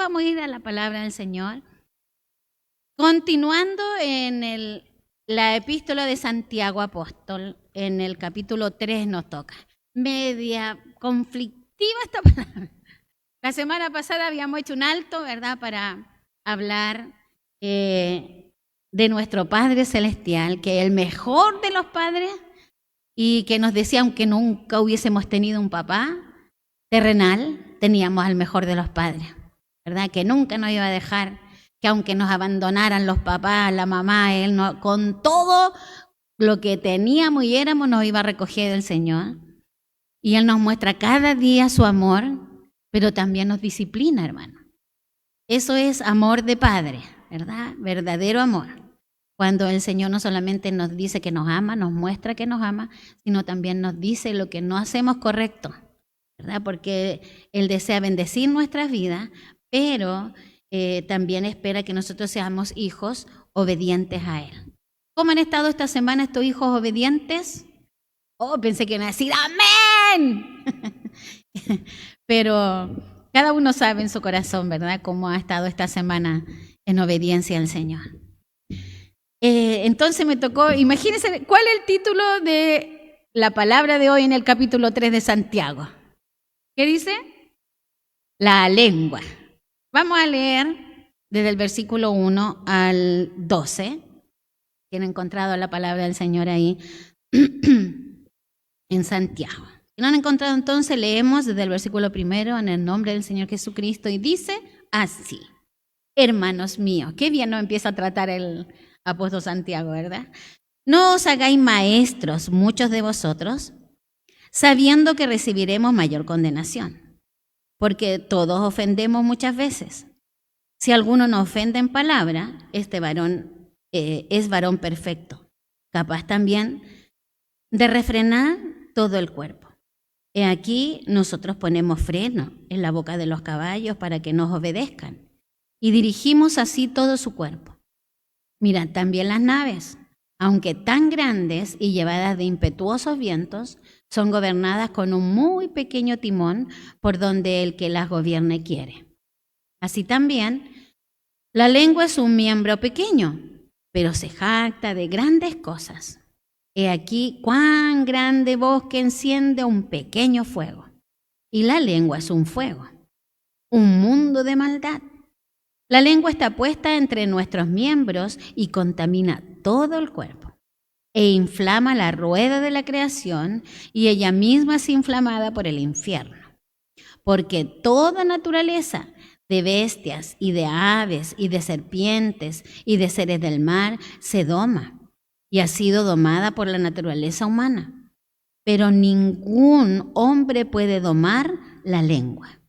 Vamos a ir a la palabra del Señor. Continuando en la epístola de Santiago Apóstol, en el capítulo 3 nos toca. Media conflictiva esta palabra. La semana pasada habíamos hecho un alto, ¿verdad?, para hablar de nuestro Padre Celestial, que es el mejor de los padres y que nos decía, aunque nunca hubiésemos tenido un papá terrenal, teníamos al mejor de los padres, ¿verdad?, que nunca nos iba a dejar, que aunque nos abandonaran los papás, la mamá, Él, no, con todo lo que teníamos y éramos, nos iba a recoger del Señor. Y Él nos muestra cada día su amor, pero también nos disciplina, hermano. Eso es amor de padre, ¿verdad? Verdadero amor. Cuando el Señor no solamente nos dice que nos ama, nos muestra que nos ama, sino también nos dice lo que no hacemos correcto, ¿verdad? Porque Él desea bendecir nuestras vidas, pero también espera que nosotros seamos hijos obedientes a Él. ¿Cómo han estado esta semana estos hijos obedientes? Oh, pensé que iban a decir ¡amén! Pero cada uno sabe en su corazón, ¿verdad?, cómo ha estado esta semana en obediencia al Señor. Entonces me tocó, imagínense, ¿cuál es el título de la palabra de hoy en el capítulo 3 de Santiago? ¿Qué dice? La lengua. Vamos a leer desde el versículo 1 al 12. ¿Tienen encontrado la palabra del Señor ahí en Santiago? Si no han encontrado, entonces leemos desde el versículo 1 en el nombre del Señor Jesucristo y dice así: hermanos míos, qué bien nos empieza a tratar el apóstol Santiago, ¿verdad? No os hagáis maestros muchos de vosotros, sabiendo que recibiremos mayor condenación, porque todos ofendemos muchas veces. Si alguno nos ofende en palabra, este varón es varón perfecto, capaz también de refrenar todo el cuerpo. He aquí nosotros ponemos freno en la boca de los caballos para que nos obedezcan y dirigimos así todo su cuerpo. Mirad también las naves, aunque tan grandes y llevadas de impetuosos vientos, son gobernadas con un muy pequeño timón por donde el que las gobierne quiere. Así también, la lengua es un miembro pequeño, pero se jacta de grandes cosas. He aquí cuán grande bosque enciende un pequeño fuego. Y la lengua es un fuego, un mundo de maldad. La lengua está puesta entre nuestros miembros y contamina todo el cuerpo. E inflama la rueda de la creación y ella misma es inflamada por el infierno. Porque toda naturaleza de bestias y de aves y de serpientes y de seres del mar se doma y ha sido domada por la naturaleza humana. Pero ningún hombre puede domar la lengua,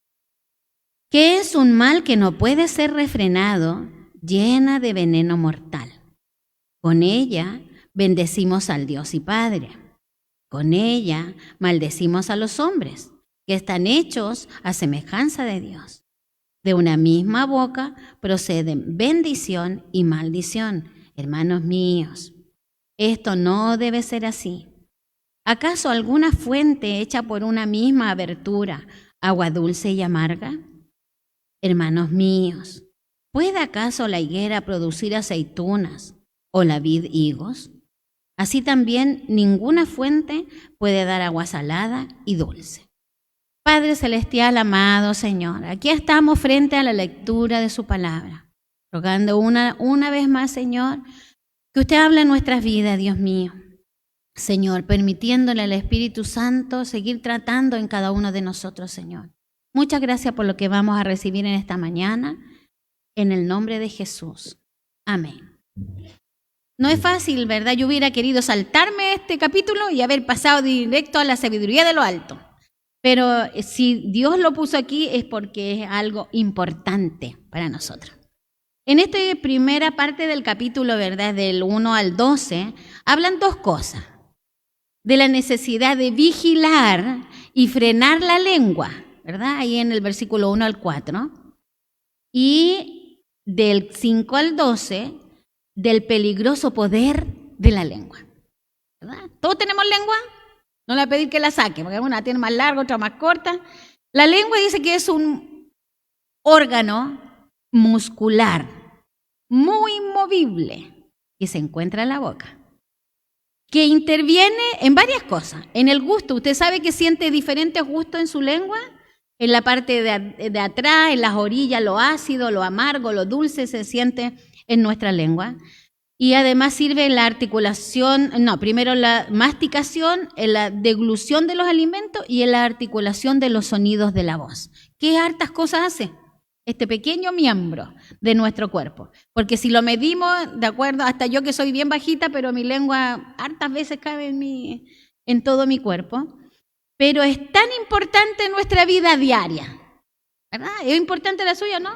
que es un mal que no puede ser refrenado, llena de veneno mortal. Con ella bendecimos al Dios y Padre. Con ella maldecimos a los hombres, que están hechos a semejanza de Dios. De una misma boca proceden bendición y maldición. Hermanos míos, esto no debe ser así. ¿Acaso alguna fuente hecha por una misma abertura, agua dulce y amarga? Hermanos míos, ¿puede acaso la higuera producir aceitunas o la vid higos? Así también ninguna fuente puede dar agua salada y dulce. Padre Celestial, amado Señor, aquí estamos frente a la lectura de su palabra, rogando una vez más, Señor, que usted hable en nuestras vidas, Dios mío. Señor, permitiéndole al Espíritu Santo seguir tratando en cada uno de nosotros, Señor. Muchas gracias por lo que vamos a recibir en esta mañana, en el nombre de Jesús. Amén. No es fácil, ¿verdad? Yo hubiera querido saltarme este capítulo y haber pasado directo a la sabiduría de lo alto. Pero si Dios lo puso aquí es porque es algo importante para nosotros. En esta primera parte del capítulo, ¿verdad?, del 1 al 12, hablan dos cosas. De la necesidad de vigilar y frenar la lengua, ¿verdad? Ahí en el versículo 1 al 4. Y del 5 al 12, del peligroso poder de la lengua, ¿verdad? ¿Todos tenemos lengua? No le voy a pedir que la saque, porque una tiene más larga, otra más corta. La lengua dice que es un órgano muscular muy movible que se encuentra en la boca, que interviene en varias cosas. En el gusto, ¿usted sabe que siente diferentes gustos en su lengua? En la parte de atrás, en las orillas, lo ácido, lo amargo, lo dulce se siente en nuestra lengua. Y además sirve en la articulación, primero la masticación, en la deglución de los alimentos y en la articulación de los sonidos de la voz. ¿Qué hartas cosas hace este pequeño miembro de nuestro cuerpo? Porque si lo medimos, de acuerdo, hasta yo que soy bien bajita, pero mi lengua hartas veces cabe en todo mi cuerpo. Pero es tan importante en nuestra vida diaria, ¿verdad? ¿Es importante la suya, no?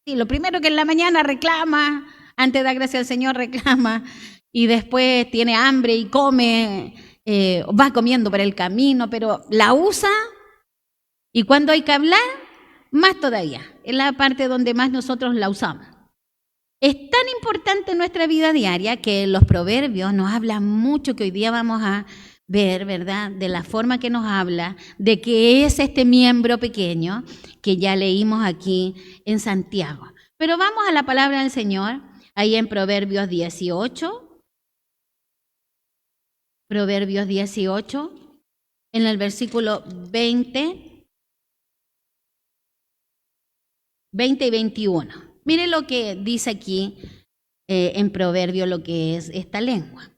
Sí, lo primero que en la mañana reclama, antes de dar gracias al Señor reclama, y después tiene hambre y come, va comiendo por el camino, pero la usa, y cuando hay que hablar, más todavía, es la parte donde más nosotros la usamos. Es tan importante en nuestra vida diaria que los proverbios nos hablan mucho, que hoy día vamos a ver, ¿verdad?, de la forma que nos habla, de qué es este miembro pequeño que ya leímos aquí en Santiago. Pero vamos a la palabra del Señor, ahí en Proverbios 18. Proverbios 18, en el versículo 20 y 21. Mire lo que dice aquí en Proverbio lo que es esta lengua.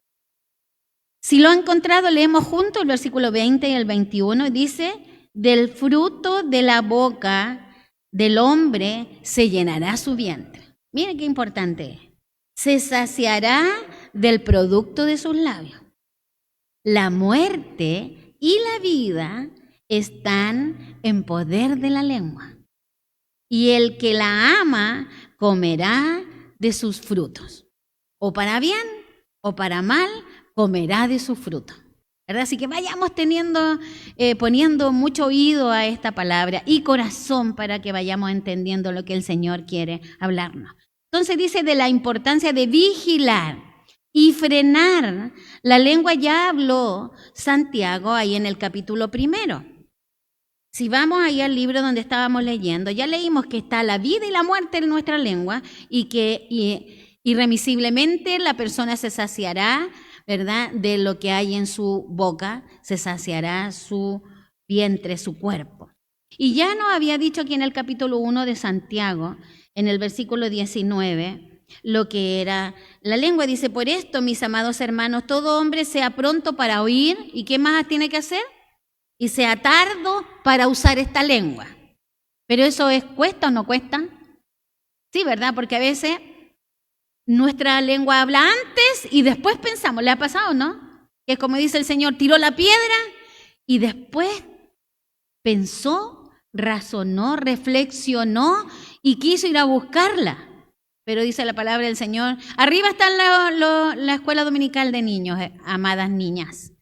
Si lo han encontrado, leemos juntos el versículo 20 y el 21. Dice, del fruto de la boca del hombre se llenará su vientre. Mire qué importante es. Se saciará del producto de sus labios. La muerte y la vida están en poder de la lengua. Y el que la ama comerá de sus frutos. O para bien o para mal, comerá de sus frutos. ¿Verdad? Así que vayamos poniendo mucho oído a esta palabra y corazón para que vayamos entendiendo lo que el Señor quiere hablarnos. Entonces dice de la importancia de vigilar y frenar. La lengua ya habló Santiago ahí en el capítulo 1. Si vamos ahí al libro donde estábamos leyendo, ya leímos que está la vida y la muerte en nuestra lengua y que irremisiblemente la persona se saciará, ¿verdad?, de lo que hay en su boca, se saciará su vientre, su cuerpo. Y ya nos había dicho aquí en el capítulo 1 de Santiago, en el versículo 19, lo que era la lengua. Dice, por esto, mis amados hermanos, todo hombre sea pronto para oír, ¿y qué más tiene que hacer? Y sea tardo para usar esta lengua. Pero eso ¿cuesta o no cuesta? Sí, ¿verdad? Porque a veces nuestra lengua habla antes y después pensamos. ¿Le ha pasado, no? Que es como dice el Señor, tiró la piedra y después pensó, razonó, reflexionó y quiso ir a buscarla. Pero dice la palabra del Señor, arriba está la escuela dominical de niños, amadas niñas.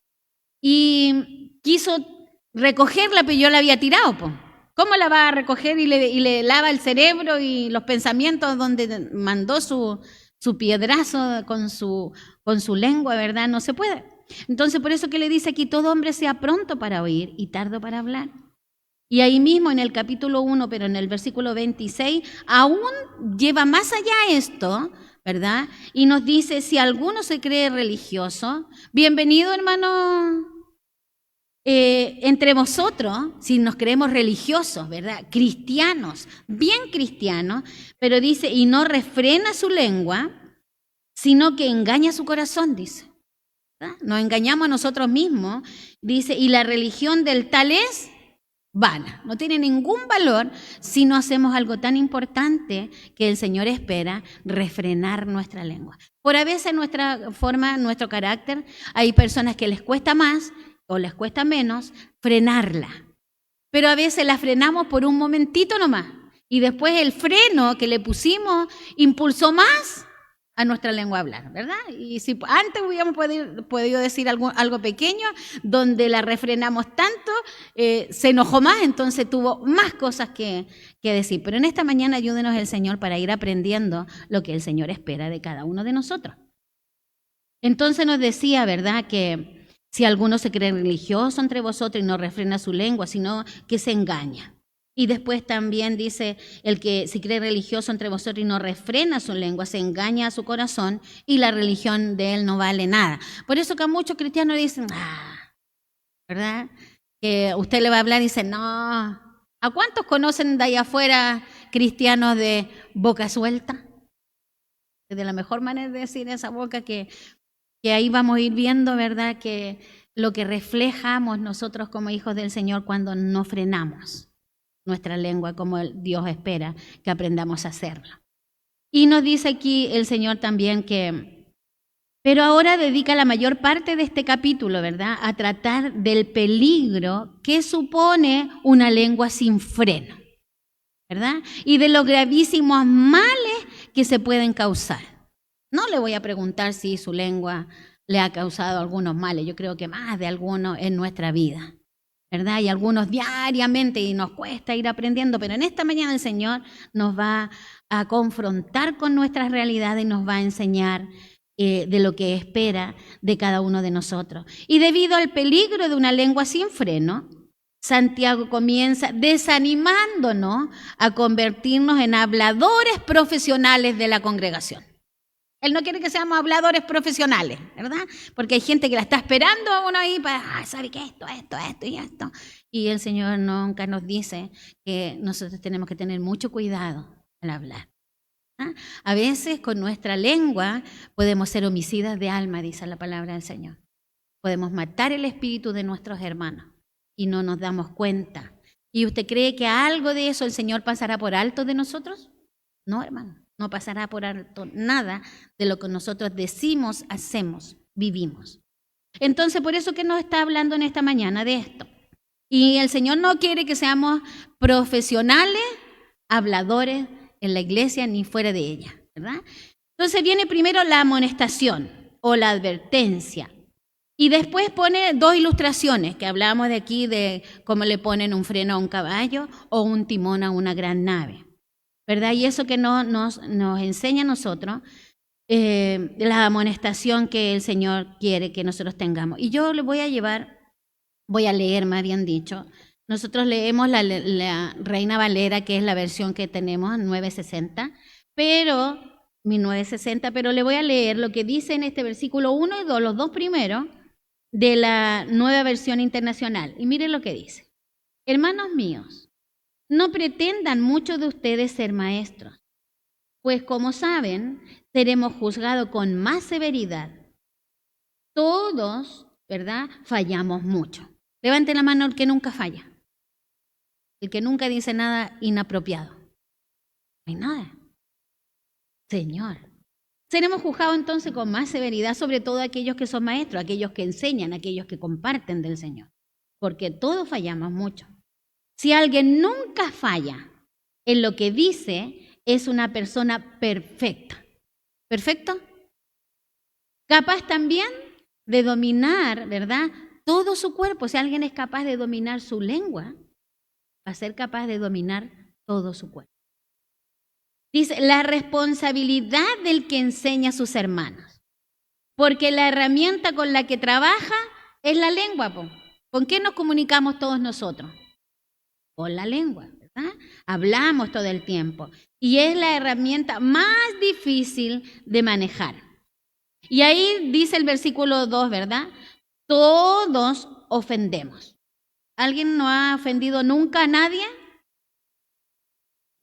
Y quiso recogerla, pero yo la había tirado, po. ¿Cómo la va a recoger y le lava el cerebro y los pensamientos donde mandó su piedrazo con su lengua, ¿verdad? No se puede. Entonces, por eso que le dice aquí, todo hombre sea pronto para oír y tardo para hablar. Y ahí mismo en el capítulo 1, pero en el versículo 26, aún lleva más allá esto, ¿verdad? Y nos dice, si alguno se cree religioso, bienvenido, hermano, entre vosotros, si nos creemos religiosos, ¿verdad? Cristianos, bien cristianos, pero dice, y no refrena su lengua, sino que engaña su corazón, dice. ¿Verdad? Nos engañamos a nosotros mismos, dice, y la religión del tal es vana, no tiene ningún valor si no hacemos algo tan importante que el Señor espera, refrenar nuestra lengua. Por a veces nuestra forma, nuestro carácter, hay personas que les cuesta más o les cuesta menos frenarla, pero a veces la frenamos por un momentito nomás y después el freno que le pusimos impulsó más a nuestra lengua hablar, ¿verdad? Y si antes hubiéramos podido decir algo pequeño, donde la refrenamos tanto, se enojó más, entonces tuvo más cosas que decir. Pero en esta mañana ayúdenos el Señor para ir aprendiendo lo que el Señor espera de cada uno de nosotros. Entonces nos decía, ¿verdad?, que si alguno se cree religioso entre vosotros y no refrena su lengua, sino que se engaña. Y después también dice, el que se cree religioso entre vosotros y no refrena su lengua, se engaña a su corazón y la religión de él no vale nada. Por eso que a muchos cristianos dicen, ¿verdad? Que usted le va a hablar y dice, no. ¿A cuántos conocen de allá afuera cristianos de boca suelta? De la mejor manera de decir esa boca que ahí vamos a ir viendo, ¿verdad? Que lo que reflejamos nosotros como hijos del Señor cuando no frenamos nuestra lengua como Dios espera que aprendamos a hacerlo. Y nos dice aquí el Señor también que, pero ahora dedica la mayor parte de este capítulo, ¿verdad?, a tratar del peligro que supone una lengua sin freno, ¿verdad? Y de los gravísimos males que se pueden causar. No le voy a preguntar si su lengua le ha causado algunos males, yo creo que más de algunos en nuestra vida, ¿verdad? Y algunos diariamente y nos cuesta ir aprendiendo, pero en esta mañana el Señor nos va a confrontar con nuestras realidades y nos va a enseñar de lo que espera de cada uno de nosotros. Y debido al peligro de una lengua sin freno, Santiago comienza desanimándonos a convertirnos en habladores profesionales de la congregación. Él no quiere que seamos habladores profesionales, ¿verdad? Porque hay gente que la está esperando a uno ahí para, ¿sabe qué? Esto y esto. Y el Señor nunca nos dice que nosotros tenemos que tener mucho cuidado al hablar. A veces con nuestra lengua podemos ser homicidas de alma, dice la palabra del Señor. Podemos matar el espíritu de nuestros hermanos y no nos damos cuenta. ¿Y usted cree que algo de eso el Señor pasará por alto de nosotros? No, hermano. No pasará por alto nada de lo que nosotros decimos, hacemos, vivimos. Entonces, por eso que nos está hablando en esta mañana de esto. Y el Señor no quiere que seamos profesionales, habladores en la iglesia ni fuera de ella, ¿verdad? Entonces viene primero la amonestación o la advertencia. Y después pone dos ilustraciones que hablábamos de aquí de cómo le ponen un freno a un caballo o un timón a una gran nave, ¿verdad? Y eso que nos enseña a nosotros la amonestación que el Señor quiere que nosotros tengamos. Y yo le voy a leer más bien dicho. Nosotros leemos la Reina Valera, que es la versión que tenemos, 960, pero le voy a leer lo que dice en este versículo 1 y 2, los dos primeros, de la Nueva Versión Internacional. Y miren lo que dice. Hermanos míos, no pretendan muchos de ustedes ser maestros, pues como saben, seremos juzgados con más severidad. Todos, ¿verdad?, fallamos mucho. Levanten la mano el que nunca falla, el que nunca dice nada inapropiado. No hay nada. Señor, seremos juzgados entonces con más severidad, sobre todo aquellos que son maestros, aquellos que enseñan, aquellos que comparten del Señor, porque todos fallamos mucho. Si alguien nunca falla en lo que dice, es una persona perfecta. ¿Perfecto? Capaz también de dominar, ¿verdad?, todo su cuerpo. Si alguien es capaz de dominar su lengua, va a ser capaz de dominar todo su cuerpo. Dice, la responsabilidad del que enseña a sus hermanos. Porque la herramienta con la que trabaja es la lengua. ¿Con qué nos comunicamos todos nosotros? Con la lengua, ¿verdad? Hablamos todo el tiempo. Y es la herramienta más difícil de manejar. Y ahí dice el versículo 2, ¿verdad? Todos ofendemos. ¿Alguien no ha ofendido nunca a nadie?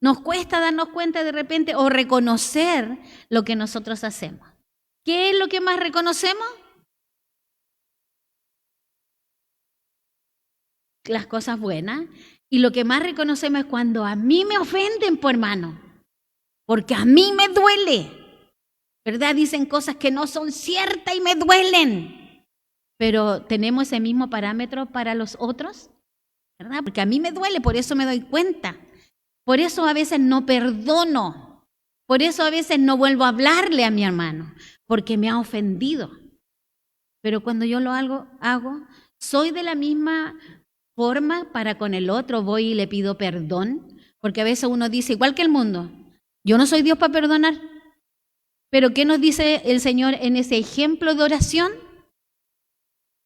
Nos cuesta darnos cuenta de repente o reconocer lo que nosotros hacemos. ¿Qué es lo que más reconocemos? Las cosas buenas. Y lo que más reconocemos es cuando a mí me ofenden, por hermano. Porque a mí me duele. ¿Verdad? Dicen cosas que no son ciertas y me duelen. Pero ¿tenemos ese mismo parámetro para los otros? ¿Verdad? Porque a mí me duele, por eso me doy cuenta. Por eso a veces no perdono. Por eso a veces no vuelvo a hablarle a mi hermano, porque me ha ofendido. Pero cuando yo lo hago, soy de la misma forma para con el otro, voy y le pido perdón, porque a veces uno dice, igual que el mundo, yo no soy Dios para perdonar. Pero ¿qué nos dice el Señor en ese ejemplo de oración?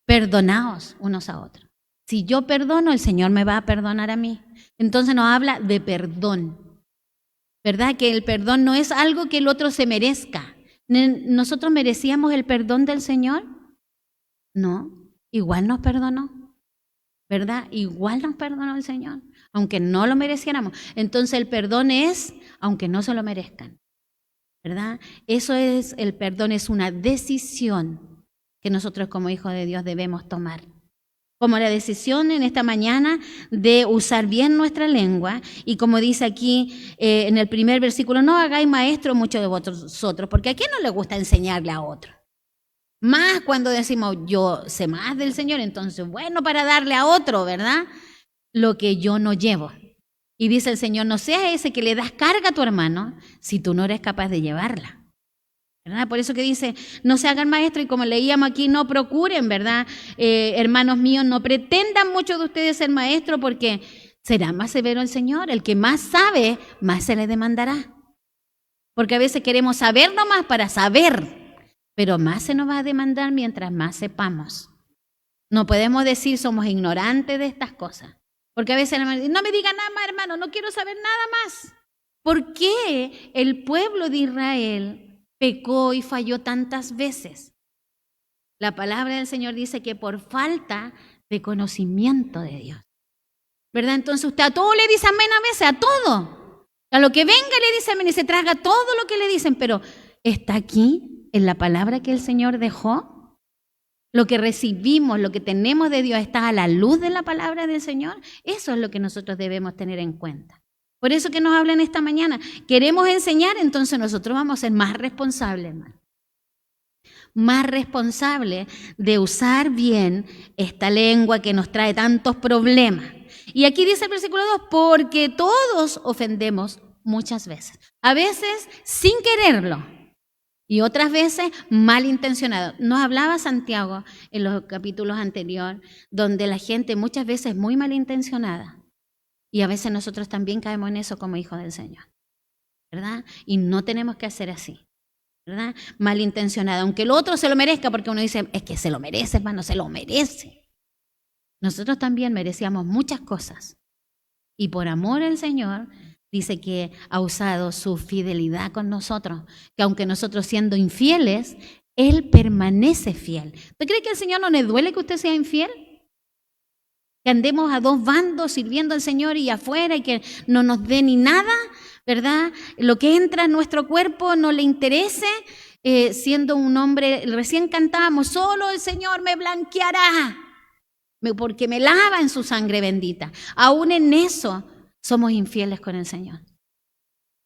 Perdonaos unos a otros. Si yo perdono, el Señor me va a perdonar a mí. Entonces nos habla de perdón, ¿verdad? Que el perdón no es algo que el otro se merezca. ¿Nosotros merecíamos el perdón del Señor? No, igual nos perdonó, ¿verdad? Igual nos perdonó el Señor, aunque no lo mereciéramos. Entonces el perdón es, aunque no se lo merezcan, ¿verdad? Eso es, el perdón es una decisión que nosotros como hijos de Dios debemos tomar. Como la decisión en esta mañana de usar bien nuestra lengua, y como dice aquí en el primer versículo, no hagáis maestro muchos de vosotros, porque ¿a quién no le gusta enseñarle a otro? Más cuando decimos, yo sé más del Señor, entonces bueno para darle a otro, ¿verdad? Lo que yo no llevo. Y dice el Señor, no seas ese que le das carga a tu hermano si tú no eres capaz de llevarla. ¿Verdad? Por eso que dice, no se hagan maestros, y como leíamos aquí, no procuren, ¿verdad? Hermanos míos, no pretendan muchos de ustedes ser maestros, porque será más severo el Señor. El que más sabe, más se le demandará. Porque a veces queremos saber nomás para saber, pero más se nos va a demandar mientras más sepamos. No podemos decir somos ignorantes de estas cosas, porque a veces no me digan nada más, hermano, no quiero saber nada más. ¿Por qué el pueblo de Israel pecó y falló tantas veces? La palabra del Señor dice que por falta de conocimiento de Dios, ¿verdad? Entonces usted a todo le dice amén a veces, a todo. A lo que venga le dice amén y se traga todo lo que le dicen, pero ¿está aquí en la palabra que el Señor dejó? Lo que recibimos, lo que tenemos de Dios, ¿está a la luz de la palabra del Señor? Eso es lo que nosotros debemos tener en cuenta. Por eso que nos hablan esta mañana. Queremos enseñar, entonces nosotros vamos a ser más responsables, hermano. Más responsables de usar bien esta lengua que nos trae tantos problemas. Y aquí dice el versículo 2, porque todos ofendemos muchas veces. A veces sin quererlo. Y otras veces malintencionado. Nos hablaba Santiago en los capítulos anteriores, donde la gente muchas veces es muy malintencionada. Y a veces nosotros también caemos en eso como hijos del Señor, ¿verdad? Y no tenemos que hacer así, ¿verdad? Malintencionado, aunque el otro se lo merezca, porque uno dice, es que se lo merece, hermano, se lo merece. Nosotros también merecíamos muchas cosas. Y por amor al Señor, dice que ha usado su fidelidad con nosotros, que aunque nosotros siendo infieles, Él permanece fiel. ¿Usted cree que al Señor no le duele que usted sea infiel? Que andemos a dos bandos sirviendo al Señor y afuera y que no nos dé ni nada, ¿verdad? Lo que entra en nuestro cuerpo no le interese, siendo un hombre, recién cantábamos, solo el Señor me blanqueará, porque me lava en su sangre bendita. Aún en eso somos infieles con el Señor.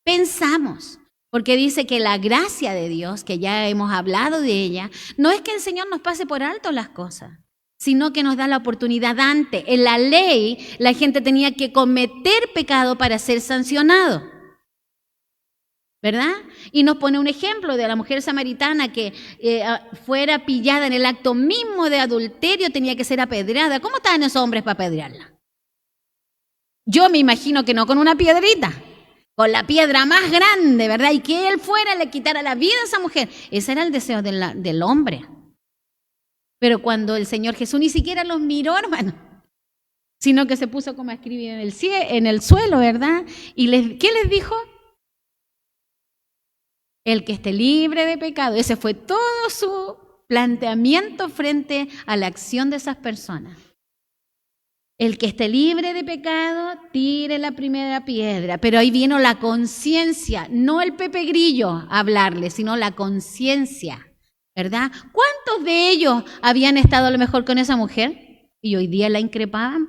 Pensamos, porque dice que la gracia de Dios, que ya hemos hablado de ella, no es que el Señor nos pase por alto las cosas, sino que nos da la oportunidad antes. En la ley, la gente tenía que cometer pecado para ser sancionado, ¿verdad? Y nos pone un ejemplo de la mujer samaritana que fuera pillada en el acto mismo de adulterio, tenía que ser apedreada. ¿Cómo estaban esos hombres para apedrearla? Yo me imagino que no con una piedrita, con la piedra más grande, ¿verdad? Y que él fuera, le quitara la vida a esa mujer. Ese era el deseo del hombre. Pero cuando el Señor Jesús ni siquiera los miró, hermano, sino que se puso como a escribir en el suelo, ¿verdad? ¿Y qué les dijo? El que esté libre de pecado. Ese fue todo su planteamiento frente a la acción de esas personas. El que esté libre de pecado, tire la primera piedra. Pero ahí vino la conciencia, no el Pepe Grillo a hablarle, sino la conciencia. ¿Verdad? ¿Cuántos de ellos habían estado a lo mejor con esa mujer y hoy día la increpaban?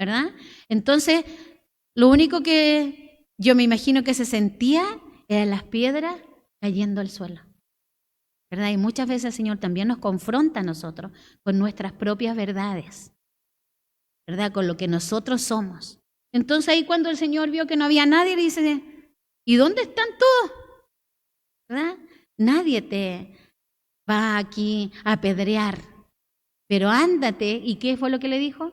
¿Verdad? Entonces, lo único que yo me imagino que se sentía eran las piedras cayendo al suelo. ¿Verdad? Y muchas veces el Señor también nos confronta a nosotros con nuestras propias verdades, ¿verdad? Con lo que nosotros somos. Entonces ahí cuando el Señor vio que no había nadie, le dice, ¿y dónde están todos? ¿Verdad? Nadie te va aquí a apedrear, pero ándate. ¿Y qué fue lo que le dijo?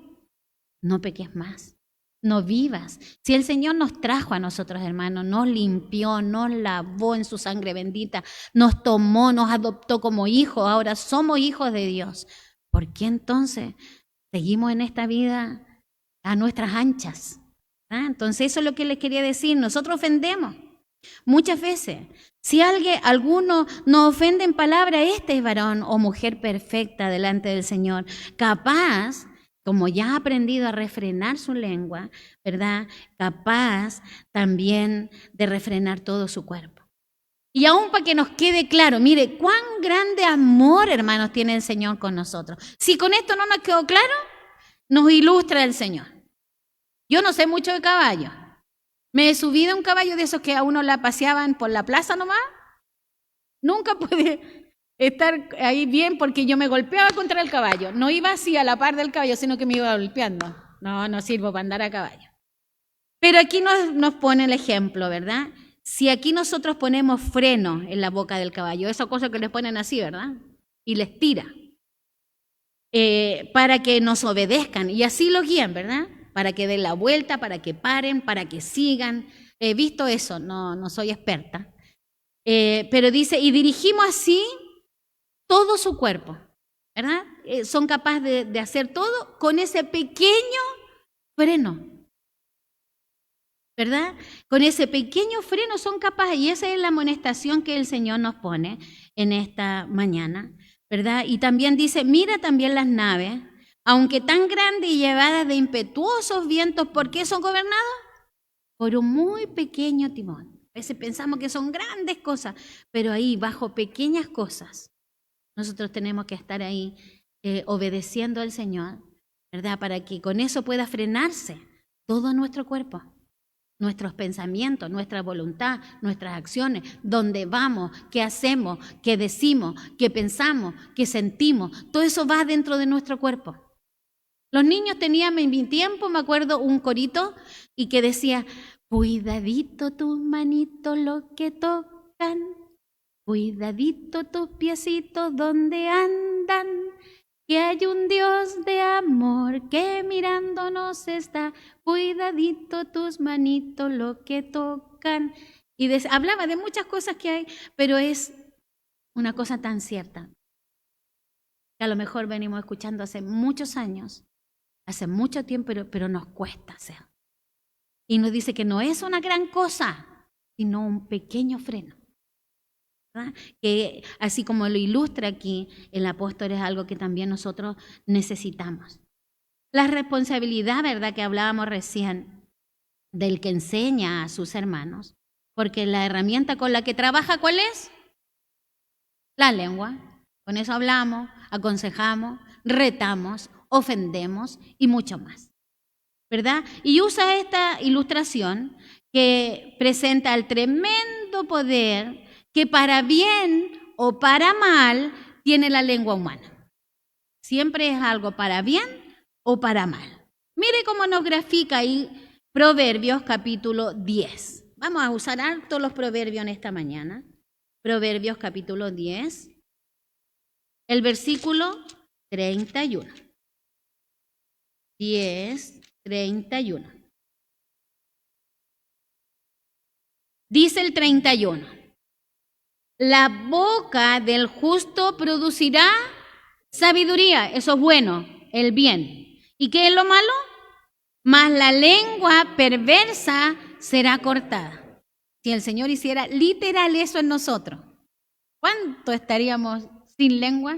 No peques más, no vivas. Si el Señor nos trajo a nosotros, hermanos, nos limpió, nos lavó en su sangre bendita, nos tomó, nos adoptó como hijos, ahora somos hijos de Dios. ¿Por qué entonces seguimos en esta vida a nuestras anchas? Entonces eso es lo que les quería decir. Nosotros ofendemos muchas veces. Si alguno nos ofende en palabra, este es varón o mujer perfecta delante del Señor, capaz, como ya ha aprendido a refrenar su lengua, ¿verdad? Capaz también de refrenar todo su cuerpo. Y aún para que nos quede claro, mire, cuán grande amor, hermanos, tiene el Señor con nosotros. Si con esto no nos quedó claro, nos ilustra el Señor. Yo no sé mucho de caballo. Me he subido a un caballo de esos que a uno la paseaban por la plaza nomás. Nunca pude estar ahí bien porque yo me golpeaba contra el caballo. No iba así a la par del caballo, sino que me iba golpeando. No sirvo para andar a caballo. Pero aquí nos pone el ejemplo, ¿verdad? Si aquí nosotros ponemos freno en la boca del caballo, esas cosas que les ponen así, ¿verdad? Y les tira, para que nos obedezcan y así los guían, ¿verdad? Para que den la vuelta, para que paren, para que sigan. He visto eso, no soy experta. Pero dice, y dirigimos así todo su cuerpo, ¿verdad? Son capaces de hacer todo con ese pequeño freno, ¿verdad? Con ese pequeño freno son capaces, y esa es la amonestación que el Señor nos pone en esta mañana, ¿verdad? Y también dice, mira también las naves, aunque tan grandes y llevadas de impetuosos vientos, ¿por qué son gobernadas? Por un muy pequeño timón. A veces pensamos que son grandes cosas, pero ahí, bajo pequeñas cosas, nosotros tenemos que estar ahí obedeciendo al Señor, ¿verdad? Para que con eso pueda frenarse todo nuestro cuerpo, nuestros pensamientos, nuestra voluntad, nuestras acciones, dónde vamos, qué hacemos, qué decimos, qué pensamos, qué sentimos, todo eso va dentro de nuestro cuerpo. Los niños tenían en mi tiempo, me acuerdo, un corito y que decía, cuidadito tus manitos lo que tocan, cuidadito tus piecitos donde andan, que hay un Dios de amor que mirándonos está, cuidadito tus manitos lo que tocan. Y hablaba de muchas cosas que hay, pero es una cosa tan cierta, que a lo mejor venimos escuchando hace muchos años, hace mucho tiempo, pero nos cuesta hacer. Y nos dice que no es una gran cosa, sino un pequeño freno, ¿verdad? Que así como lo ilustra aquí el apóstol, es algo que también nosotros necesitamos. La responsabilidad, ¿verdad?, que hablábamos recién, del que enseña a sus hermanos, porque la herramienta con la que trabaja, ¿cuál es? La lengua. Con eso hablamos, aconsejamos, retamos, ofendemos y mucho más, ¿verdad? Y usa esta ilustración que presenta el tremendo poder que para bien o para mal tiene la lengua humana. Siempre es algo para bien o para mal. Mire cómo nos grafica ahí Proverbios capítulo 10. Vamos a usar harto los proverbios en esta mañana. Proverbios capítulo 10, el versículo 31. 10, 31. Dice el 31. La boca del justo producirá sabiduría, eso es bueno, el bien. ¿Y qué es lo malo? Mas la lengua perversa será cortada. Si el Señor hiciera literal eso en nosotros, ¿cuánto estaríamos sin lengua?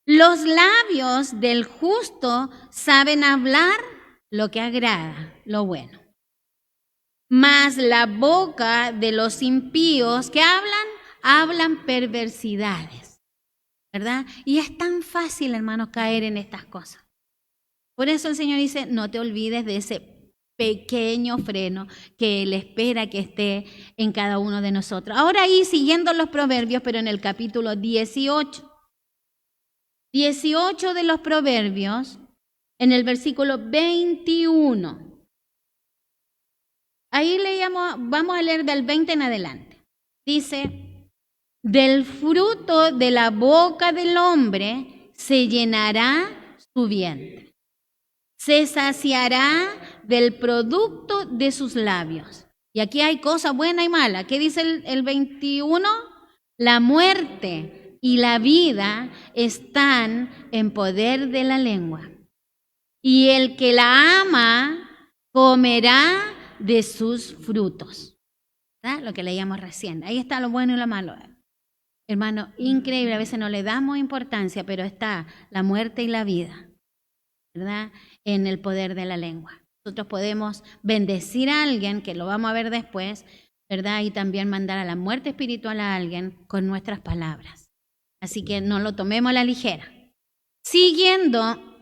Los labios del justo saben hablar lo que agrada, lo bueno. Mas la boca de los impíos que hablan perversidades, ¿verdad? Y es tan fácil, hermanos, caer en estas cosas. Por eso el Señor dice, no te olvides de ese pequeño freno que Él espera que esté en cada uno de nosotros. Ahora ahí, siguiendo los proverbios, pero en el capítulo 18. 18 de los proverbios, en el versículo 21. Ahí leíamos, vamos a leer del 20 en adelante. Dice, del fruto de la boca del hombre se llenará su vientre. Se saciará del producto de sus labios. Y aquí hay cosa buena y mala. ¿Qué dice el 21? La muerte y la vida están en poder de la lengua. Y el que la ama comerá de sus frutos. ¿Verdad? Lo que leíamos recién. Ahí está lo bueno y lo malo. Hermano, increíble. A veces no le damos importancia, pero está la muerte y la vida, ¿verdad? En el poder de la lengua. Nosotros podemos bendecir a alguien, que lo vamos a ver después, ¿verdad? Y también mandar a la muerte espiritual a alguien con nuestras palabras. Así que no lo tomemos a la ligera. Siguiendo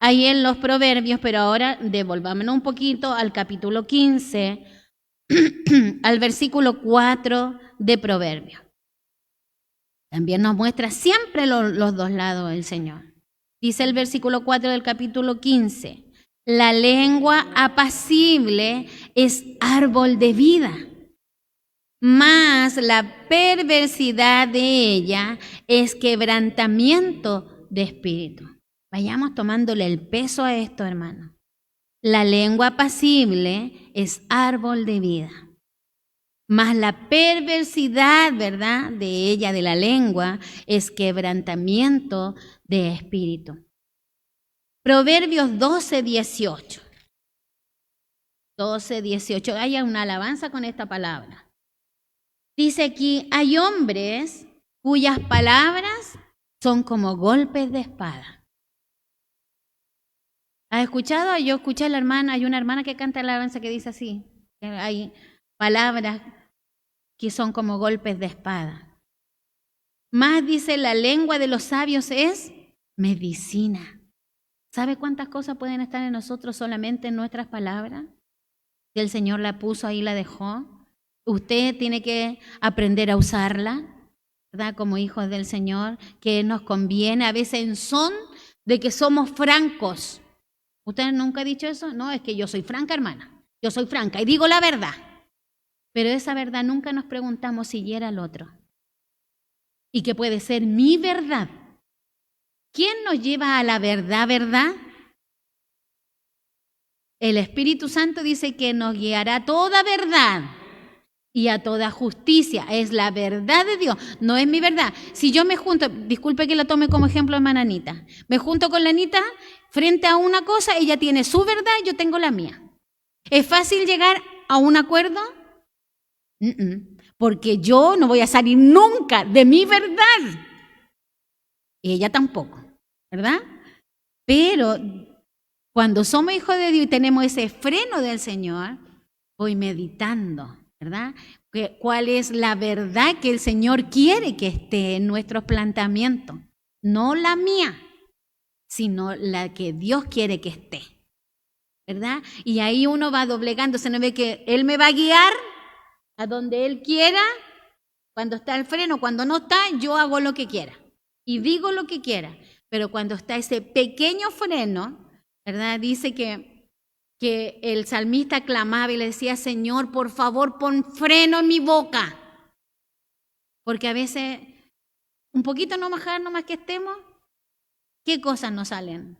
ahí en los Proverbios, pero ahora devolvámonos un poquito al capítulo 15, al versículo 4 de Proverbios. También nos muestra siempre los dos lados el Señor. Dice el versículo 4 del capítulo 15, la lengua apacible es árbol de vida, mas la perversidad de ella es quebrantamiento de espíritu. Vayamos tomándole el peso a esto, hermano. La lengua apacible es árbol de vida, mas la perversidad, ¿verdad?, de ella, de la lengua, es quebrantamiento de espíritu. Proverbios 12, 18. 12, 18. Hay una alabanza con esta palabra. Dice aquí, hay hombres cuyas palabras son como golpes de espada. ¿Has escuchado? Yo escuché a la hermana, hay una hermana que canta la alabanza que dice así. Hay palabras que son como golpes de espada. Más dice, la lengua de los sabios es medicina. ¿Sabe cuántas cosas pueden estar en nosotros solamente en nuestras palabras? Que el Señor la puso ahí, la dejó. Usted tiene que aprender a usarla, ¿verdad? Como hijos del Señor, que nos conviene a veces en son de que somos francos. ¿Usted nunca ha dicho eso? No, es que yo soy franca, hermana. Yo soy franca y digo la verdad. Pero esa verdad nunca nos preguntamos si hiera al otro. Y que puede ser mi verdad. ¿Quién nos lleva a la verdad, verdad? El Espíritu Santo dice que nos guiará a toda verdad y a toda justicia. Es la verdad de Dios, no es mi verdad. Si yo me junto, disculpe que la tome como ejemplo, hermana Anita, me junto con la Anita frente a una cosa, ella tiene su verdad y yo tengo la mía. ¿Es fácil llegar a un acuerdo? Porque yo no voy a salir nunca de mi verdad. Ella tampoco, ¿verdad? Pero cuando somos hijos de Dios y tenemos ese freno del Señor, voy meditando, ¿verdad? ¿Cuál es la verdad que el Señor quiere que esté en nuestros planteamientos? No la mía, sino la que Dios quiere que esté, ¿verdad? Y ahí uno va doblegándose, no ve que Él me va a guiar a donde Él quiera, cuando está el freno, cuando no está, yo hago lo que quiera y digo lo que quiera. Pero cuando está ese pequeño freno, ¿verdad? Dice que el salmista clamaba y le decía, Señor, por favor, pon freno en mi boca. Porque a veces, un poquito nomás que estemos, ¿qué cosas nos salen?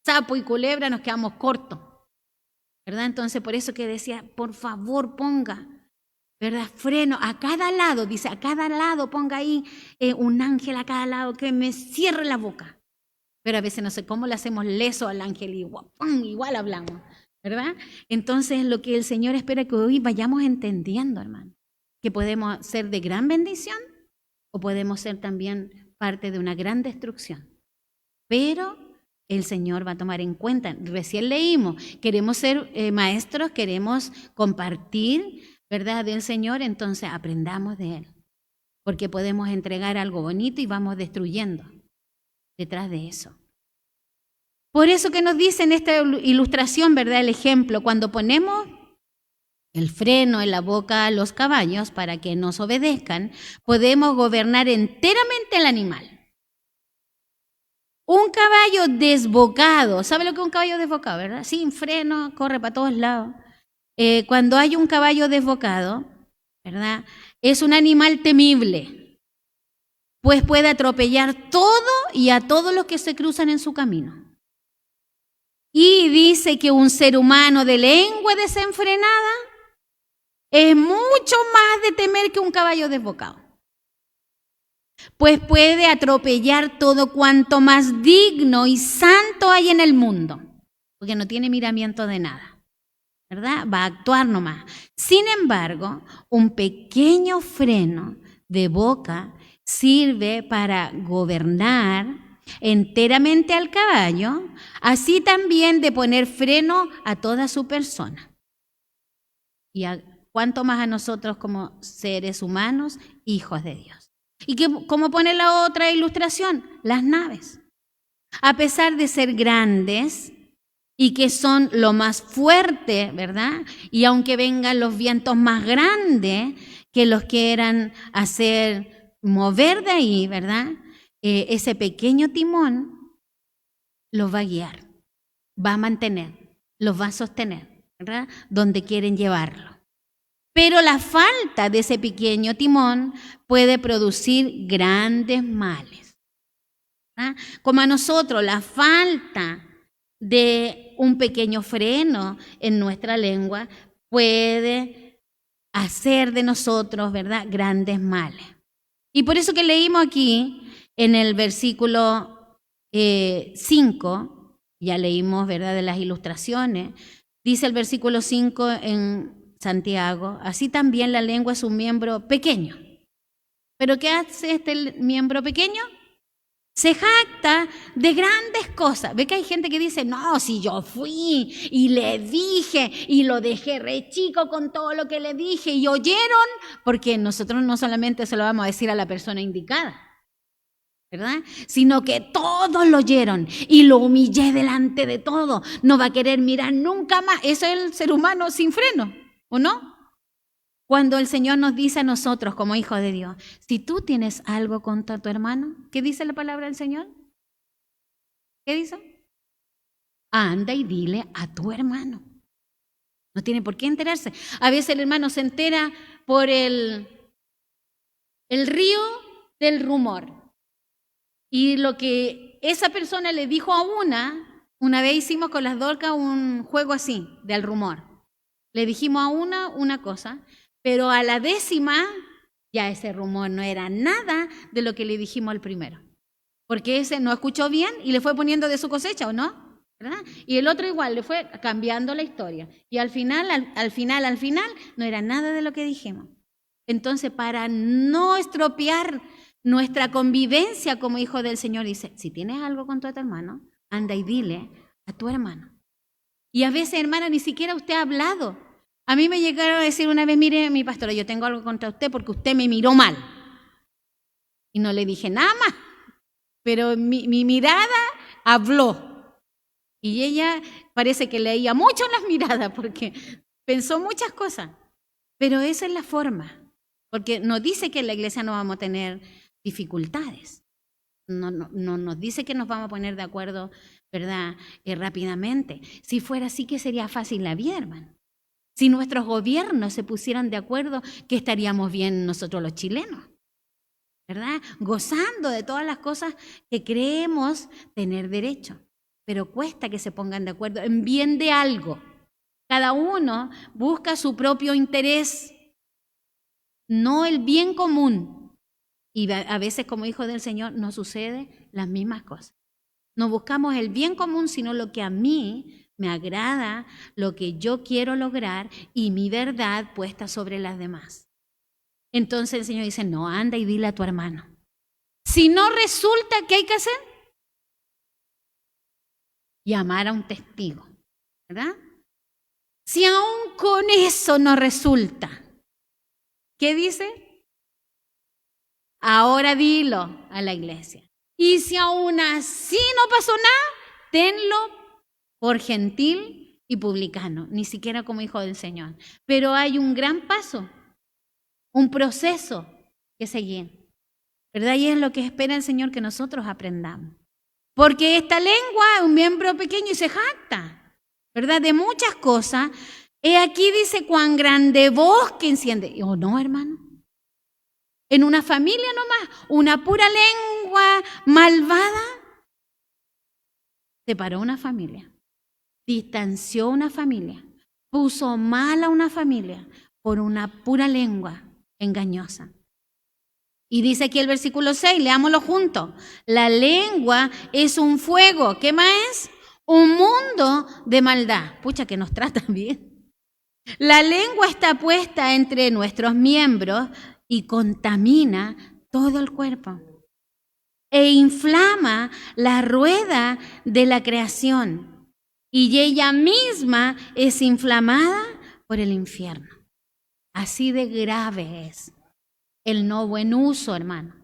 Sapo y culebra, nos quedamos cortos, ¿verdad? Entonces, por eso que decía, por favor, ponga, ¿verdad? Freno a cada lado, dice, a cada lado ponga ahí un ángel a cada lado que me cierre la boca. Pero a veces no sé cómo le hacemos leso al ángel y igual hablamos, ¿verdad? Entonces lo que el Señor espera que hoy vayamos entendiendo, hermano, que podemos ser de gran bendición o podemos ser también parte de una gran destrucción. Pero el Señor va a tomar en cuenta, recién leímos, queremos ser maestros, queremos compartir, ¿verdad?, del Señor, entonces aprendamos de Él, porque podemos entregar algo bonito y vamos destruyendo detrás de eso. Por eso que nos dice en esta ilustración, ¿verdad?, el ejemplo, cuando ponemos el freno en la boca a los caballos para que nos obedezcan, podemos gobernar enteramente el animal. Un caballo desbocado, ¿sabe lo que es un caballo desbocado, verdad? Sin freno, corre para todos lados. Cuando hay un caballo desbocado, ¿verdad?, es un animal temible, pues puede atropellar todo y a todos los que se cruzan en su camino. Y dice que un ser humano de lengua desenfrenada es mucho más de temer que un caballo desbocado, pues puede atropellar todo cuanto más digno y santo hay en el mundo. porque no tiene miramiento de nada, ¿verdad? Va a actuar nomás. Sin embargo, un pequeño freno de boca sirve para gobernar enteramente al caballo, así también de poner freno a toda su persona. Y cuánto más a nosotros como seres humanos, hijos de Dios. ¿Y cómo pone la otra ilustración? Las naves. A pesar de ser grandes y que son lo más fuerte, ¿verdad? Y aunque vengan los vientos más grandes que los quieran hacer mover de ahí, ¿verdad? Ese pequeño timón los va a guiar, va a mantener, los va a sostener, ¿verdad? Donde quieren llevarlo. Pero la falta de ese pequeño timón puede producir grandes males, ¿verdad? Como a nosotros la falta de un pequeño freno en nuestra lengua puede hacer de nosotros, ¿verdad?, grandes males. Y por eso que leímos aquí en el versículo 5, ya leímos, ¿verdad?, de las ilustraciones, dice el versículo 5 en Santiago, así también la lengua es un miembro pequeño. ¿Pero qué hace este miembro pequeño? Se jacta de grandes cosas. ¿Ve que hay gente que dice, no, si yo fui y le dije y lo dejé re chico con todo lo que le dije y oyeron? Porque nosotros no solamente se lo vamos a decir a la persona indicada, ¿verdad? Sino que todos lo oyeron y lo humillé delante de todo. No va a querer mirar nunca más. Eso es el ser humano sin freno, ¿o no? Cuando el Señor nos dice a nosotros como hijos de Dios, si tú tienes algo contra tu hermano, ¿qué dice la palabra del Señor? ¿Qué dice? Anda y dile a tu hermano. No tiene por qué enterarse. A veces el hermano se entera por el río del rumor. Y lo que esa persona le dijo a una vez hicimos con las Dorcas un juego así, del rumor. Le dijimos a una cosa, pero a la 10ª ya ese rumor no era nada de lo que le dijimos al primero. Porque ese no escuchó bien y le fue poniendo de su cosecha, ¿o no? ¿Verdad? Y el otro igual, le fue cambiando la historia. Y al final, no era nada de lo que dijimos. Entonces, para no estropear nuestra convivencia como hijo del Señor, dice, si tienes algo contra tu hermano, anda y dile a tu hermano. Y a veces, hermana, ni siquiera usted ha hablado. A mí me llegaron a decir una vez, mire, mi pastora, yo tengo algo contra usted porque usted me miró mal. Y no le dije nada más, pero mi mirada habló. Y ella parece que leía mucho en las miradas porque pensó muchas cosas. Pero esa es la forma, porque nos dice que en la iglesia no vamos a tener dificultades. No nos dice que nos vamos a poner de acuerdo, ¿verdad?, rápidamente. Si fuera así, ¿qué sería fácil la vida, hermano? Si nuestros gobiernos se pusieran de acuerdo, ¿qué estaríamos bien nosotros los chilenos? ¿Verdad? Gozando de todas las cosas que creemos tener derecho. Pero cuesta que se pongan de acuerdo en bien de algo. Cada uno busca su propio interés, no el bien común. Y a veces como hijos del Señor nos sucede las mismas cosas. No buscamos el bien común, sino lo que a mí me agrada, lo que yo quiero lograr y mi verdad puesta sobre las demás. Entonces el Señor dice, no, anda y dile a tu hermano. Si no resulta, ¿qué hay que hacer? Llamar a un testigo, ¿verdad? Si aún con eso no resulta, ¿qué dice? Ahora dilo a la iglesia. Y si aún así no pasó nada, tenlo por gentil y publicano, ni siquiera como hijo del Señor. Pero hay un gran paso, un proceso que seguir, ¿verdad? Y es lo que espera el Señor que nosotros aprendamos. Porque esta lengua es un miembro pequeño y se jacta, ¿verdad?, de muchas cosas. Aquí dice cuán grande bosque enciende. ¿O no, hermano? En una familia nomás, una pura lengua malvada separó una familia, distanció una familia, puso mal a una familia por una pura lengua engañosa. Y dice aquí el versículo 6, leámoslo juntos. La lengua es un fuego. ¿Qué más es? Un mundo de maldad. Pucha, que nos tratan bien. La lengua está puesta entre nuestros miembros y contamina todo el cuerpo. E inflama la rueda de la creación. Y ella misma es inflamada por el infierno. Así de grave es el no buen uso, hermano,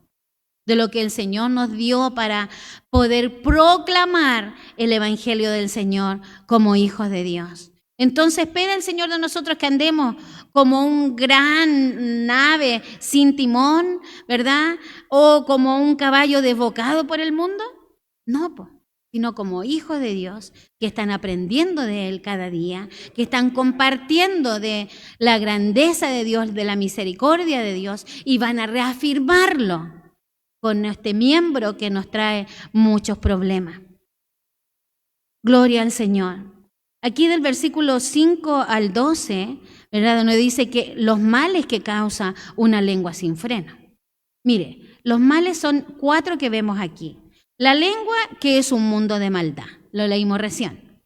de lo que el Señor nos dio para poder proclamar el Evangelio del Señor como hijos de Dios. Entonces, ¿espera el Señor de nosotros que andemos como un gran nave sin timón, verdad? ¿O como un caballo desbocado por el mundo? No, sino como hijos de Dios que están aprendiendo de Él cada día, que están compartiendo de la grandeza de Dios, de la misericordia de Dios, y van a reafirmarlo con este miembro que nos trae muchos problemas. Gloria al Señor. Aquí del versículo 5 al 12, ¿verdad? Donde dice que los males que causa una lengua sin freno. Mire, los males son 4 que vemos aquí. La lengua, que es un mundo de maldad, lo leímos recién.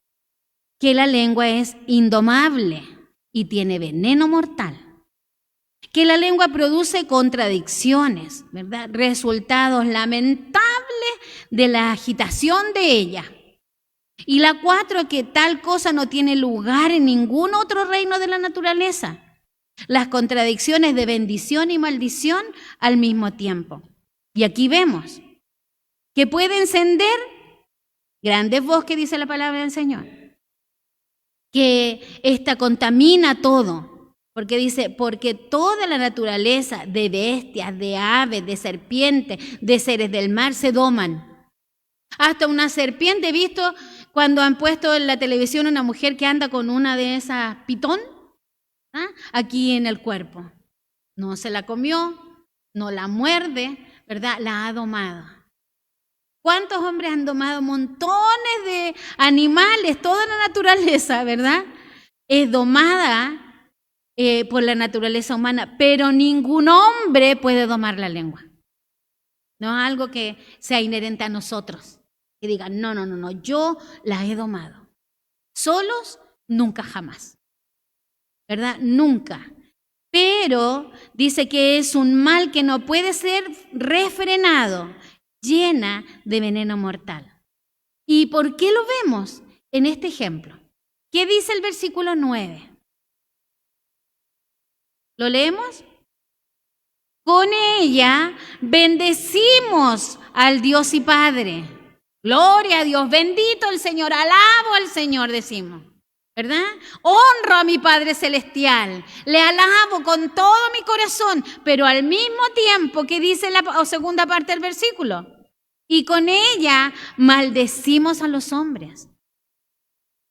Que la lengua es indomable y tiene veneno mortal. Que la lengua produce contradicciones, ¿verdad? Resultados lamentables de la agitación de ella. Y la 4, que tal cosa no tiene lugar en ningún otro reino de la naturaleza. Las contradicciones de bendición y maldición al mismo tiempo. Y aquí vemos que puede encender grandes bosques, dice la palabra del Señor. Que esta contamina todo. Porque dice, porque toda la naturaleza de bestias, de aves, de serpientes, de seres del mar se doman. Hasta una serpiente, he visto cuando han puesto en la televisión una mujer que anda con una de esas pitón, aquí en el cuerpo. No se la comió, no la muerde, ¿verdad? La ha domado. ¿Cuántos hombres han domado montones de animales? Toda la naturaleza, ¿verdad? Es domada por la naturaleza humana, pero ningún hombre puede domar la lengua. No es algo que sea inherente a nosotros. Que digan, no, yo la he domado. Solos, nunca jamás. ¿Verdad? Nunca. Pero dice que es un mal que no puede ser refrenado, llena de veneno mortal. ¿Y por qué lo vemos en este ejemplo? ¿Qué dice el versículo 9? ¿Lo leemos? Con ella bendecimos al Dios y Padre. Gloria a Dios, bendito el Señor, alabo al Señor, decimos, ¿verdad? Honro a mi Padre Celestial, le alabo con todo mi corazón, pero al mismo tiempo, ¿qué dice la segunda parte del versículo? Y con ella maldecimos a los hombres,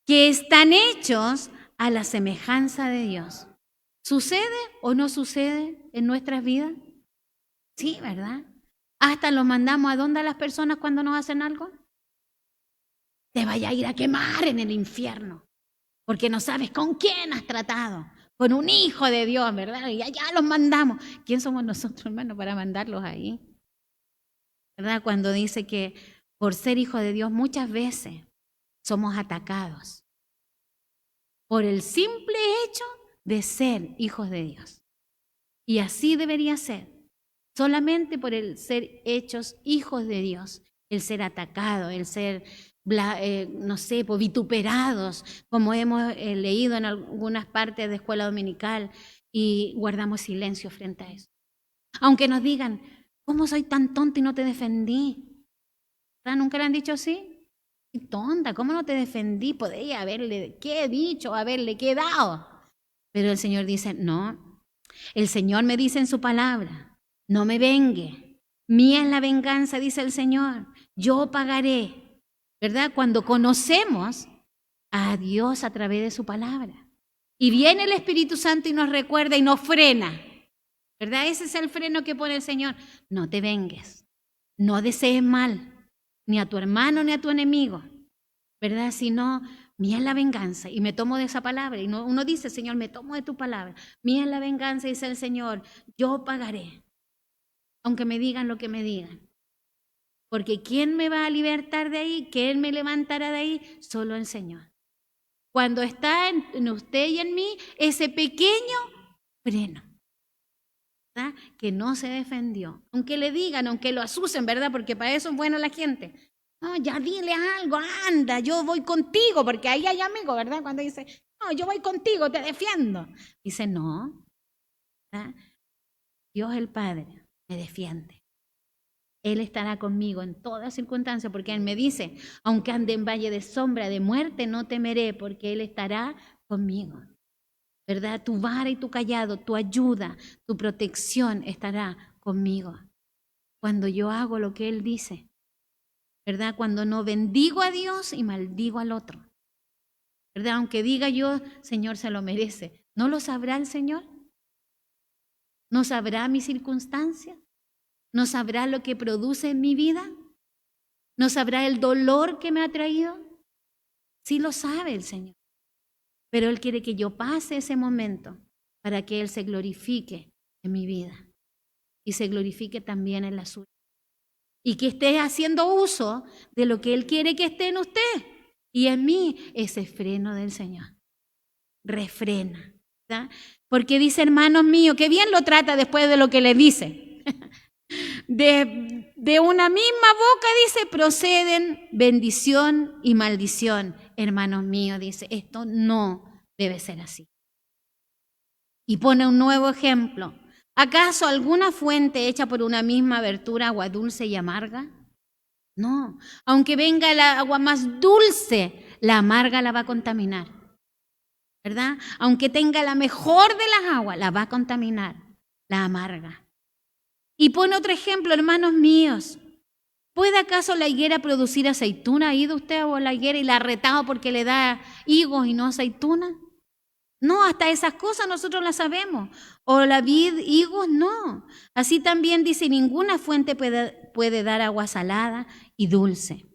que están hechos a la semejanza de Dios. ¿Sucede o no sucede en nuestras vidas? Sí, ¿verdad? Hasta los mandamos a dónde a las personas cuando nos hacen algo. Te vaya a ir a quemar en el infierno, porque no sabes con quién has tratado, con un hijo de Dios, ¿verdad? Y allá los mandamos. ¿Quién somos nosotros, hermano, para mandarlos ahí? ¿Verdad? Cuando dice que por ser hijo de Dios muchas veces somos atacados por el simple hecho de ser hijos de Dios. Y así debería ser. Solamente por el ser hechos hijos de Dios, el ser atacados, el ser, vituperados, como hemos leído en algunas partes de escuela dominical, y guardamos silencio frente a eso. Aunque nos digan, ¿cómo soy tan tonta y no te defendí? ¿Verdad? ¿Nunca le han dicho así? Tonta, ¿cómo no te defendí? Podría haberle, ¿qué he dicho? Haberle quedado. Pero el Señor dice, no. El Señor me dice en su palabra, no me vengue. Mía es la venganza, dice el Señor. Yo pagaré. ¿Verdad? Cuando conocemos a Dios a través de su palabra. Y viene el Espíritu Santo y nos recuerda y nos frena. ¿Verdad? Ese es el freno que pone el Señor. No te vengues. No desees mal. Ni a tu hermano ni a tu enemigo. ¿Verdad? Sino, mía es la venganza. Y me tomo de esa palabra. Y uno dice, Señor, me tomo de tu palabra. Mía es la venganza, dice el Señor. Yo pagaré. Aunque me digan lo que me digan. Porque ¿quién me va a libertar de ahí? ¿Quién me levantará de ahí? Solo el Señor. Cuando está en usted y en mí, ese pequeño freno, ¿verdad? Que no se defendió. Aunque le digan, aunque lo asusen, ¿verdad? Porque para eso es bueno la gente. No, ya dile algo, anda, yo voy contigo, porque ahí hay amigos, ¿verdad? Cuando dice, no, yo voy contigo, te defiendo. Dice, no, ¿verdad? Dios el Padre me defiende. Él estará conmigo en toda circunstancia, porque Él me dice, aunque ande en valle de sombra de muerte, no temeré, porque Él estará conmigo. ¿Verdad? Tu vara y tu callado, tu ayuda, tu protección estará conmigo. Cuando yo hago lo que Él dice, ¿verdad? Cuando no bendigo a Dios y maldigo al otro, ¿verdad? Aunque diga yo, Señor se lo merece, ¿no lo sabrá el Señor? ¿No sabrá mi circunstancia? ¿No sabrá lo que produce en mi vida? ¿No sabrá el dolor que me ha traído? Sí lo sabe el Señor. Pero Él quiere que yo pase ese momento para que Él se glorifique en mi vida y se glorifique también en la suya. Y que esté haciendo uso de lo que Él quiere que esté en usted y en mí, ese freno del Señor. Refrena, ¿verdad? Porque dice, hermanos míos, que bien lo trata después de lo que le dice. De una misma boca, dice, proceden bendición y maldición. Hermanos míos, dice, esto no debe ser así. Y pone un nuevo ejemplo. ¿Acaso alguna fuente hecha por una misma abertura, agua dulce y amarga? No, aunque venga el agua más dulce, la amarga la va a contaminar, ¿verdad? Aunque tenga la mejor de las aguas, la va a contaminar, la amarga. Y pone otro ejemplo, hermanos míos. ¿Puede acaso la higuera producir aceituna? ¿Ha ido usted a la higuera y la ha retado porque le da higos y no aceituna? No, hasta esas cosas nosotros las sabemos. O la vid, higos, no. Así también dice, ninguna fuente puede dar agua salada y dulce.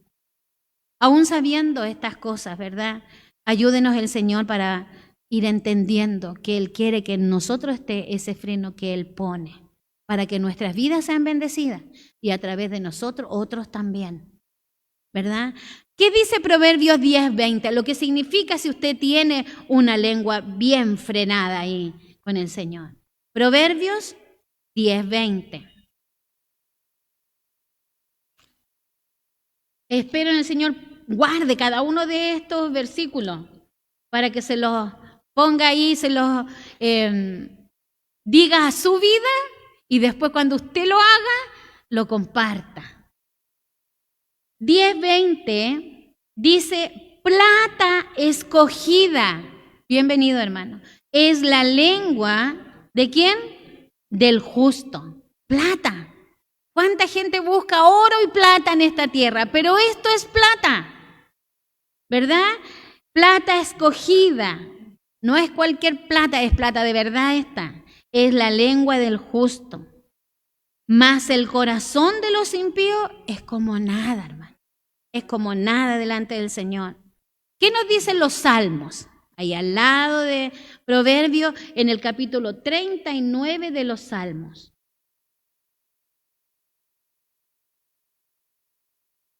Aún sabiendo estas cosas, ¿verdad? Ayúdenos el Señor para ir entendiendo que Él quiere que en nosotros esté ese freno que Él pone, para que nuestras vidas sean bendecidas y a través de nosotros otros también, ¿verdad? ¿Qué dice Proverbios 10:20? Lo que significa si usted tiene una lengua bien frenada ahí con el Señor. Proverbios 10:20. Espero en el Señor guarde cada uno de estos versículos para que se los ponga ahí, se los diga a su vida y después cuando usted lo haga, lo comparta. 10:20 dice, plata escogida. Bienvenido, hermano. Es la lengua, ¿de quién? Del justo. Plata. ¿Cuánta gente busca oro y plata en esta tierra? Pero esto es plata, ¿verdad? Plata escogida. No es cualquier plata, es plata de verdad esta. Es la lengua del justo. Mas el corazón de los impíos es como nada, hermano. Es como nada delante del Señor. ¿Qué nos dicen los salmos? Ahí al lado de Proverbios, en el capítulo 39 de los salmos.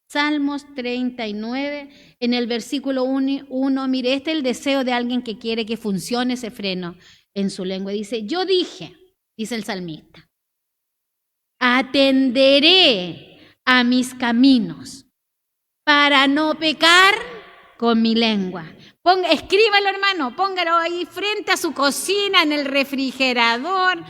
Salmos 39, en el versículo 1, mire, este es el deseo de alguien que quiere que funcione ese freno en su lengua. Dice, yo dije, dice el salmista, atenderé a mis caminos para no pecar con mi lengua. Escríbalo, hermano, póngalo ahí frente a su cocina, en el refrigerador,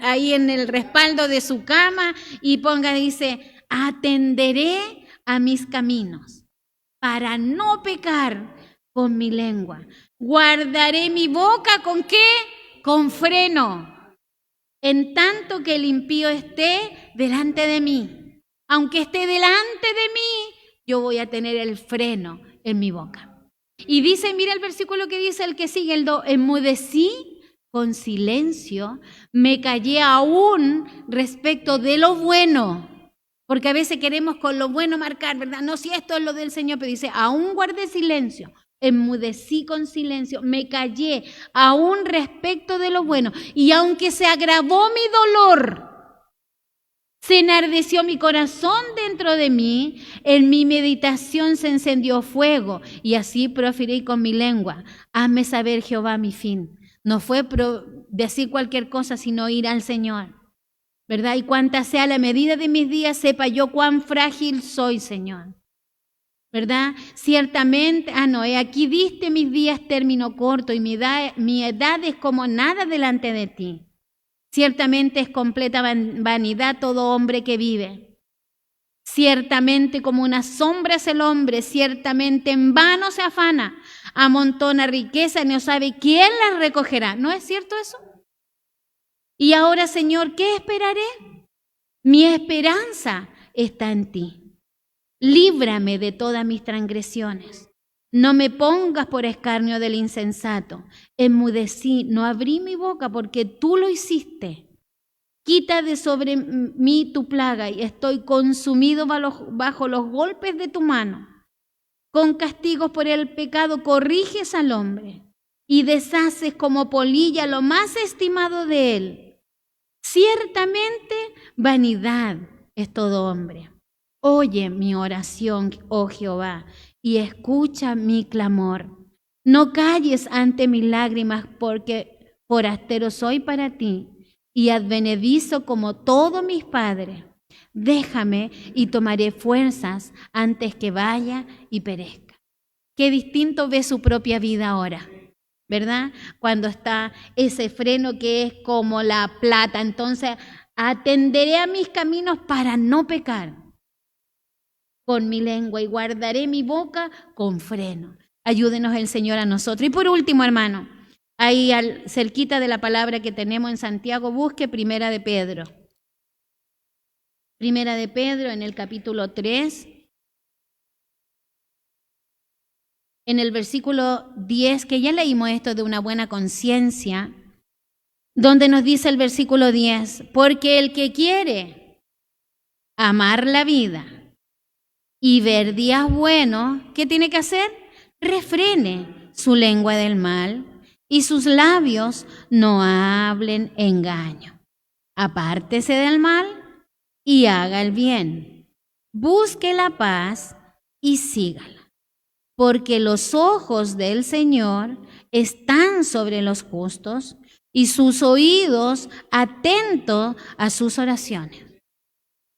ahí en el respaldo de su cama y ponga, dice, atenderé a mis caminos para no pecar con mi lengua. Guardaré mi boca ¿con qué? Con freno. En tanto que el impío esté delante de mí. Aunque esté delante de mí, yo voy a tener el freno en mi boca. Y dice, mira el versículo que dice el que sigue, enmudecí con silencio, me callé aún respecto de lo bueno. Porque a veces queremos con lo bueno marcar, ¿verdad? No, si esto es lo del Señor, pero dice, aún guardé silencio, enmudecí con silencio, me callé, aún respecto de lo bueno. Y aunque se agravó mi dolor, Se enardeció mi corazón dentro de mí, en mi meditación se encendió fuego, y así proferí con mi lengua. Hazme saber, Jehová, mi fin. No fue decir cualquier cosa, sino ir al Señor, ¿verdad? Y cuanta sea la medida de mis días, sepa yo cuán frágil soy, Señor, ¿verdad? Ciertamente, aquí diste mis días término corto, y mi edad es como nada delante de ti. Ciertamente es completa vanidad todo hombre que vive. Ciertamente como una sombra es el hombre, ciertamente en vano se afana, amontona riqueza y no sabe quién la recogerá. ¿No es cierto eso? Y ahora, Señor, ¿qué esperaré? Mi esperanza está en ti. Líbrame de todas mis transgresiones. No me pongas por escarnio del insensato. Enmudecí, no abrí mi boca porque tú lo hiciste. Quita de sobre mí tu plaga y estoy consumido bajo los golpes de tu mano. Con castigos por el pecado corriges al hombre y deshaces como polilla lo más estimado de él. Ciertamente vanidad es todo hombre. Oye mi oración, oh Jehová, y escucha mi clamor. No calles ante mis lágrimas, porque forastero soy para ti, y advenedizo como todos mis padres. Déjame y tomaré fuerzas antes que vaya y perezca. Qué distinto ve su propia vida ahora, ¿verdad? Cuando está ese freno que es como la plata. Entonces, atenderé a mis caminos para no pecar con mi lengua y guardaré mi boca con freno. Ayúdenos el Señor a nosotros. Y por último, hermano, ahí cerquita de la palabra que tenemos en Santiago, busque Primera de Pedro. Primera de Pedro en el capítulo 3, en el versículo 10, que ya leímos esto de una buena conciencia, donde nos dice el versículo 10, porque el que quiere amar la vida y ver días buenos, ¿qué tiene que hacer? Refrene su lengua del mal y sus labios no hablen engaño. Apártese del mal y haga el bien. Busque la paz y sígala, porque los ojos del Señor están sobre los justos y sus oídos atentos a sus oraciones.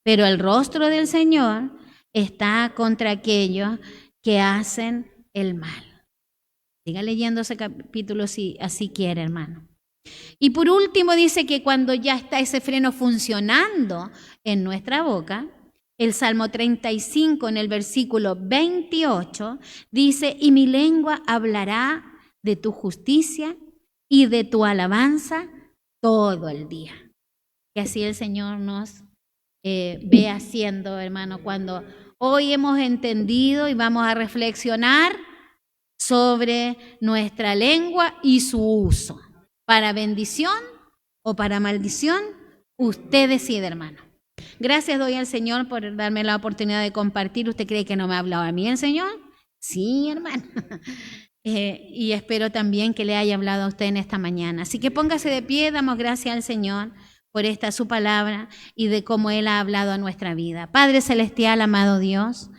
Pero el rostro del Señor está contra aquellos que hacen el mal. Siga leyendo ese capítulo si así quiere, hermano. Y por último dice que cuando ya está ese freno funcionando en nuestra boca, el Salmo 35 en el versículo 28 dice, y mi lengua hablará de tu justicia y de tu alabanza todo el día. Que así el Señor nos ve haciendo, hermano, cuando hoy hemos entendido y vamos a reflexionar sobre nuestra lengua y su uso. Para bendición o para maldición, usted decide, hermano. Gracias doy al Señor por darme la oportunidad de compartir. ¿Usted cree que no me ha hablado a mí el Señor? Sí, hermano. Y espero también que le haya hablado a usted en esta mañana. Así que póngase de pie, damos gracias al Señor por esta su palabra y de cómo Él ha hablado a nuestra vida. Padre Celestial, amado Dios,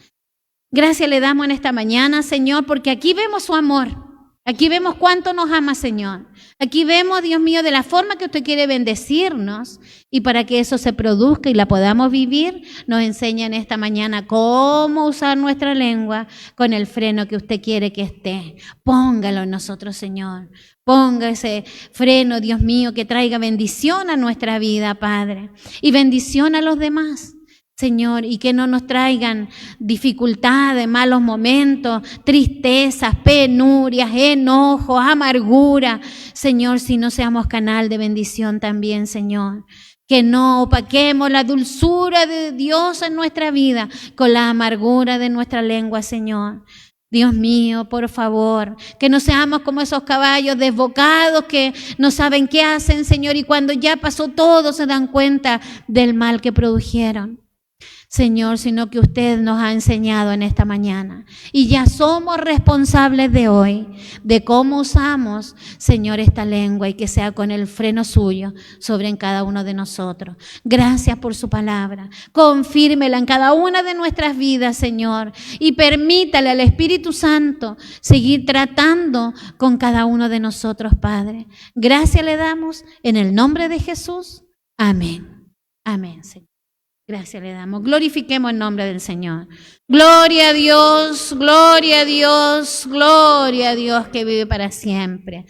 gracias le damos en esta mañana, Señor, porque aquí vemos su amor. Aquí vemos cuánto nos ama, Señor. Aquí vemos, Dios mío, de la forma que usted quiere bendecirnos, y para que eso se produzca y la podamos vivir, nos enseña en esta mañana cómo usar nuestra lengua con el freno que usted quiere que esté. Póngalo en nosotros, Señor. Ponga ese freno, Dios mío, que traiga bendición a nuestra vida, Padre, y bendición a los demás. Señor, y que no nos traigan dificultades, malos momentos, tristezas, penurias, enojos, amargura. Señor, si no seamos canal de bendición también, Señor. Que no opaquemos la dulzura de Dios en nuestra vida con la amargura de nuestra lengua, Señor. Dios mío, por favor, que no seamos como esos caballos desbocados que no saben qué hacen, Señor, y cuando ya pasó todo se dan cuenta del mal que produjeron. Señor, sino que usted nos ha enseñado en esta mañana. Y ya somos responsables de hoy, de cómo usamos, Señor, esta lengua y que sea con el freno suyo sobre en cada uno de nosotros. Gracias por su palabra. Confírmela en cada una de nuestras vidas, Señor, y permítale al Espíritu Santo seguir tratando con cada uno de nosotros, Padre. Gracias le damos en el nombre de Jesús. Amén. Amén, Señor. Gracias le damos. Glorifiquemos el nombre del Señor. Gloria a Dios, gloria a Dios, gloria a Dios que vive para siempre.